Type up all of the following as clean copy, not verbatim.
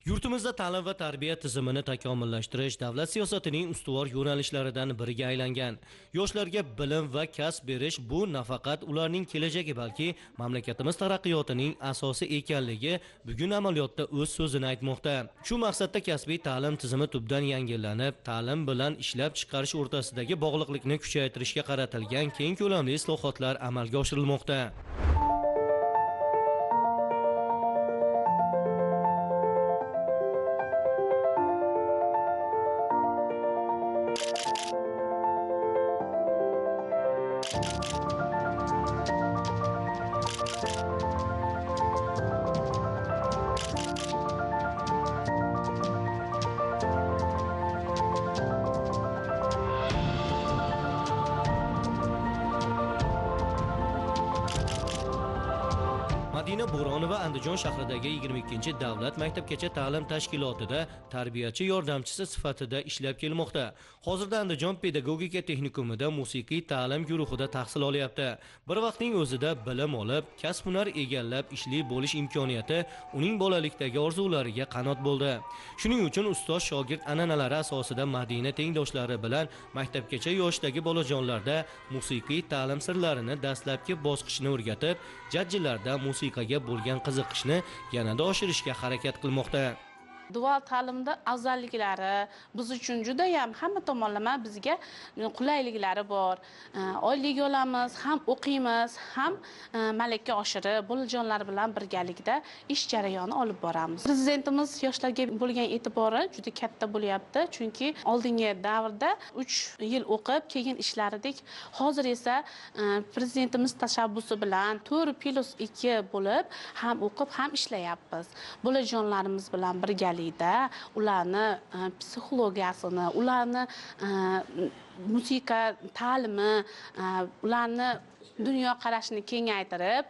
Yurtimizda ta'lim va tarbiya tizimini takomillashtirish davlat siyosatining ustuvor yo'nalishlaridan biriga aylangan. Yoshlarga bilim va kasb berish bu nafaqat ularning kelajagi, balki mamlakatimiz taraqqiyotining asosi ekanligi bugun amaliyotda o'z so'zini aytmoqda. Shu maqsadda kasbiy ta'lim tizimi tubdan yangilanib, ta'lim bilan ishlab chiqarish o'rtasidagi bog'liqlikni kuchaytirishga qaratilgan keng ko'lamli islohotlar amalga oshirilmoqda. Madina Bo'ronova Andijon shahridagi 22 davlat maktabgacha ta'lim tashkilotida tarbiyachi yordamchisi sifatida ishlab kelmoqda. Hozirda Andijon pedagogika texnikumida musiqiy ta'lim guruhida tahsil olyapti. Bir vaqtning o'zida bilim olib, kasb-hunar egallab ishli bo'lish imkoniyati uning bolalikdagi orzulariga qanot bo'ldi. Shuning uchun ustoz shogird an'analari asosida Madina tengdoshlari bilan maktabgacha yoshdagi bolajonlarda musiqiy ta'lim sirlarini dastlabki bosqichni o'rgatib, jajjilarda musiqaga bo'lgan qiziqishni yanada oshirishga harakat qilmoqda. Dual ta'limda afzalliklari biz uchun juda ham hamma tomonlama bizga qulayliklari bor. Oylik olamiz, ham o'qiymiz, ham malaka oshirib, bolajonlar bilan birgalikda ish jarayoni olib boramiz. Prezidentimiz yoshlarga bo'lgan e'tibori juda katta bo'lyapti, chunki oldingi davrda 3 yil o'qib, keyin ishlaridek. Hozir esa prezidentimiz tashabbusi bilan 4+2 bo'lib, ham o'qib, ham ishlayapmiz. Bolajonlarimiz bilan birga ularni psixologiyasini, ularni musiqa ta'limi, ularni dunyo qarashini kengaytirib,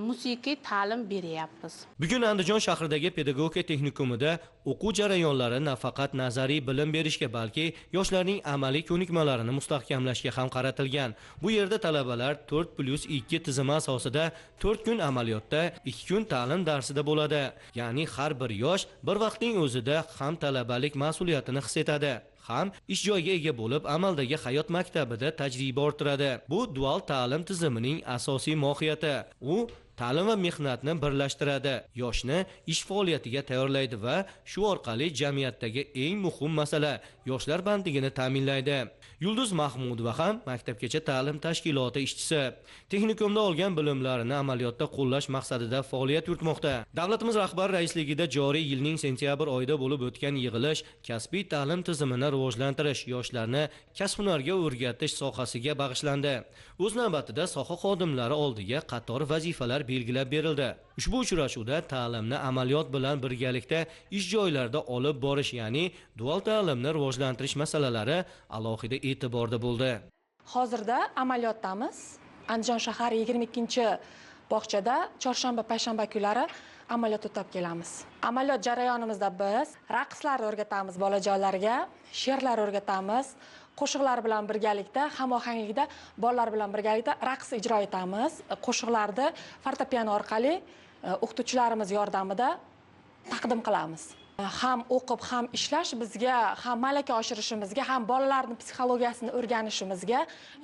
musiqiy ta'lim beryapmiz. Bugun Andijon shahridagi pedagogika texnikumida o'quv jarayonlari nafaqat nazariy bilim berishga, balki yoshlarning amaliy ko'nikmalarini mustahkamlashga ham qaratilgan. Bu yerda talabalar 4+2 tizimi asosida 4 kun amaliyotda, 2 kun ta'lim darsida bo'ladi. Ya'ni har bir yosh bir vaqtning o'zida ham talabalik mas'uliyatini his etadi, ham ish joyiga ega bo'lib, amaldagi hayot maktabida tajriba orttiradi. Bu dual ta'lim tizimining asosiy mohiyati. U ta'lim va mehnatni birlashtiradi, yoshni ish faoliyatiga tayyorlaydi va shu orqali jamiyatdagi eng muhim masala yoshlar bandligini ta'minlaydi. Yulduz Mahmudova ham maktabgacha ta'lim tashkiloti ishchisi. Texnikumda olgan bilimlarini amaliyotda qo'llash maqsadida faoliyat yuritmoqda. Davlatimiz rahbar raisligida joriy yilning sentyabr oyida bo'lib o'tgan yig'ilish kasbiy ta'lim tizimini rivojlantirish, yoshlarni kasb-hunarga o'rgatish sohasiga bag'ishlandi. O'z navbatida soha xodimlari oldiga qator vazifalar belgilab berildi. Ushbu uchrashuvda ta'limni amaliyot bilan birgalikda ish joylarida olib borish, ya'ni dual ta'limni rivojlantirish masalalari alohida e'tiborda bo'ldi. Hozirda amaliyotdamiz. Andijon shahar 22-bog'chada chorshanba, payshanba kunlari amaliyot o'tab kelamiz. Amaliyot jarayonimizda biz raqslar o'rgatamiz bolajonlarga, she'rlar o'rgatamiz. Qo'shiqlar bilan birgalikda, hamohanglikda bolalar bilan birgalikda raqs ijro etamiz. Qo'shiqlarni fortepiano orqali o'qituvchilarimiz yordamida taqdim qilamiz. Ham o'qib, ham ishlash bizga, ham malaka oshirishimizga, ham bolalarning psixologiyasini o'rganishimizga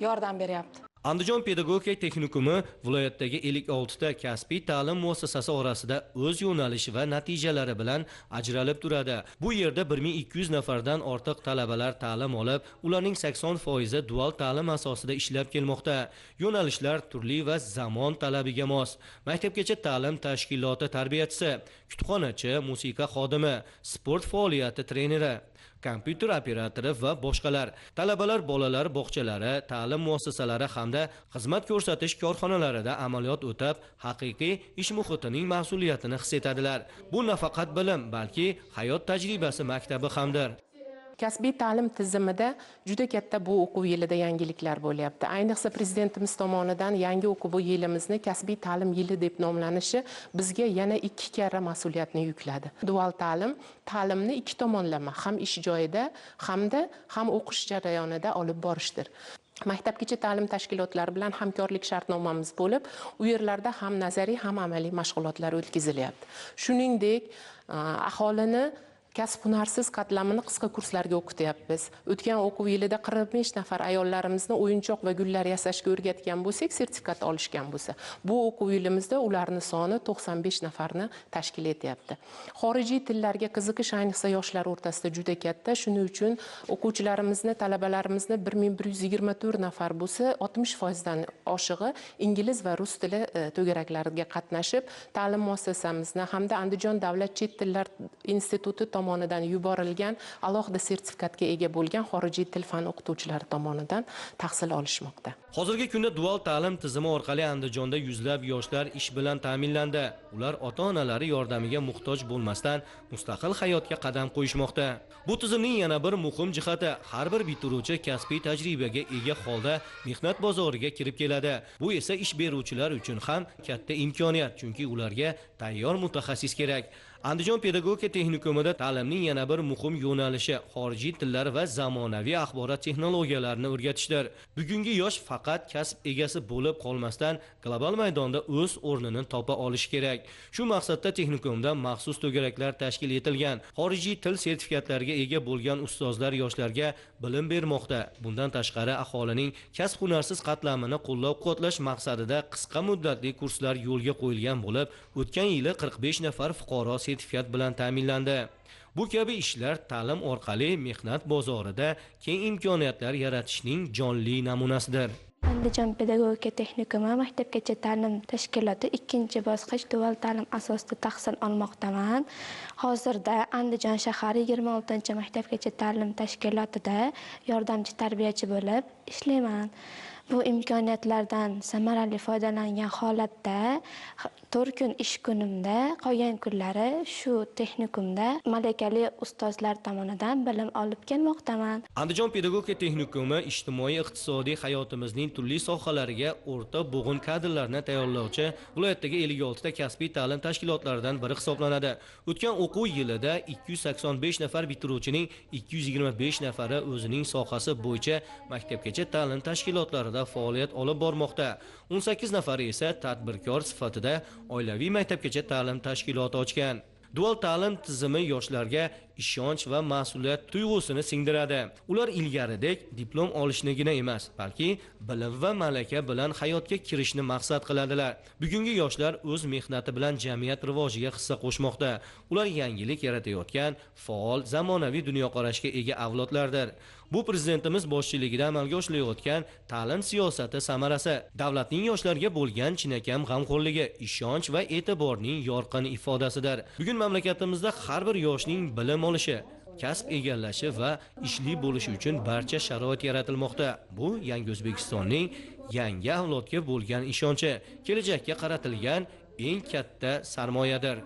yordam beryapti. Andijon pedagogika texnikumi viloyatdagi 56 ta kasbiy ta'lim muassasasi orasida o'z yo'nalishi va natijalari bilan ajralib turadi. Bu yerda 1200 nafardan ortiq talabalar ta'lim olib, ularning 80% dual ta'lim asosida ishlab kelmoqda. Yo'nalishlar turli va zamon talabiga mos. Maktabgacha ta'lim tashkiloti tarbiyachisi, kutubxonachi, musiqa xodimi, sport faoliyati treneri, kompyuter operatori va boshqalar. Talabalar bolalar bog'chalari, ta'lim muassasalari hamda xizmat ko'rsatish korxonalarida amaliyot o'tab, haqiqiy ish muhitining mas'uliyatini his etadilar. Bu nafaqat bilim, balki hayot tajribasi maktabi hamdir. Kasbiy ta'lim tizimida juda katta bu o'quv yilida yangiliklar bo'lyapti. Ayniqsa prezidentimiz tomonidan yangi o'quv yilimizni kasbiy ta'lim yili deb nomlanishi bizga yana 2 karra mas'uliyatni yukladi. Dual ta'lim ta'limni 2 tomonlama, ham ish joyida hamda ham o'qish jarayonida olib borishdir. maktabgacha ta'lim tashkilotlari bilan hamkorlik shartnomamiz bo'lib, u yerlarda ham nazariy, ham amaliy mashg'ulotlar o'tkazilyapti. Shuningdek, aholini kasb-hunarsiz qatlamini qisqa kurslarga o'qityapmiz. O'tgan o'quv yilida 45 nafar ayollarimizni o'yinchoq va gullar yasashga o'rgatgan bo'lsak, sertifikat olishgan bo'lsa, bu o'quv yilimizda ularning soni 95 nafarni tashkil etyapti. Xorijiy tillarga qiziqish ayniqsa yoshlar o'rtasida juda katta. Shuning uchun o'quvchilarimizni, talabalarimizni 1124 nafar bo'lsa, 60% dan oshig'i ingliz va rus tili to'garaklariga qatnashib, ta'lim muassasamizni hamda Andijon davlat chet tillar instituti tomonidan yuborilgan alohida sertifikatga ega bo'lgan xorijiy til fan o'qituvchilari tomonidan tahsil olishmoqda. Hozirgi kunda dual ta'lim tizimi orqali Andijonda yuzlab yoshlar ish bilan ta'minlandi. Ular ota-onalari yordamiga muhtoj bo'lmasdan mustaqil hayotga qadam qo'yishmoqda. Bu tizimning yana bir muhim jihati, har bir bitiruvchi kasbiy tajribaga ega holda mehnat bozoriga kirib keladi. Bu esa ish beruvchilar uchun ham katta imkoniyat, chunki ularga tayyor mutaxassis kerak. Andijon pedagogika texnikumida ta'limning yana bir muhim yo'nalishi xorijiy tillar va zamonaviy axborot texnologiyalarini o'rgatishdir. Bugungi yosh faqat kasb egasi bo'lib qolmasdan global maydonda o'z o'rnini topa olishi kerak. Shu maqsadda texnikumda maxsus to'garaklar tashkil etilgan. Xorijiy til sertifikatlariga ega bo'lgan ustozlar yoshlarga bilim bermoqda. Bundan tashqari aholining kasb-hunarsiz qatlamini qo'llab-quvvatlash maqsadida qisqa muddatli kurslar yo'lga qo'yilgan bo'lib, o'tgan yili 45 nafar fuqaro sertifikat bilan ta'minlandi. Bu kabi ishlar ta'lim orqali mehnat bozorida keng imkoniyatlar yaratishning jonli namunasidir. Andijon pedagogika texnikumi maktabgacha ta'lim tashkiloti 2-bosqich dual ta'lim asosida tahsil olmoqdaman. Hozirda Andijon shahar 26-maktabgacha ta'lim tashkilotida yordamchi tarbiyachi bo'lib ishlayman. Bu imkoniyatlardan samarali foydalangan holatda 4 kun ish kunimda, qolgan kunlari shu texnikumda malakali ustozlar tomonidan bilim olib kelmoqdaman. Andijon pedagogika texnikumi ijtimoiy iqtisodiy hayotimizning turli sohalariga o'rta bo'g'in kadrlarni tayyorlovchi viloyatdagi 56 ta kasbiy ta'lim tashkilotlaridan biri hisoblanadi. O'tgan o'quv yilida 285 nafar bitiruvchining 225 nafari o'zining sohasi bo'yicha maktabgacha ta'lim tashkilotlarida faoliyat olib bormoqda. 18 nafari esa tadbirkor sifatida oilaviy maktabgacha ta'lim tashkiloti ochgan. Dual ta'lim tizimi yoshlarga ishonch va mas'uliyat tuyg'usini singdiradi. Ular ilgaridek diplom olishnigina emas, balki bilim va malaka bilan hayotga kirishni maqsad qiladilar. Bugungi yoshlar o'z mehnati bilan jamiyat rivojiga hissa qo'shmoqda. Ular yangilik yaratayotgan, faol, zamonaviy dunyoqarashga ega avlodlardir. Bu prezidentimiz boshchiligida amalga oshirilayotgan ta'lim siyosati samarasi, davlatning yoshlarga bo'lgan chinakam g'amxo'rligi, ishonch va e'tiborning yorqin ifodasidir. Bugun mamlakatimizda har bir yoshning bilim olishi, kasb egallashi va ishli bo'lishi uchun barcha sharoit yaratilmoqda. Bu yangi O'zbekistonning yangi avlodga bo'lgan ishonchi, kelajakka qaratilgan eng katta sarmoyadir.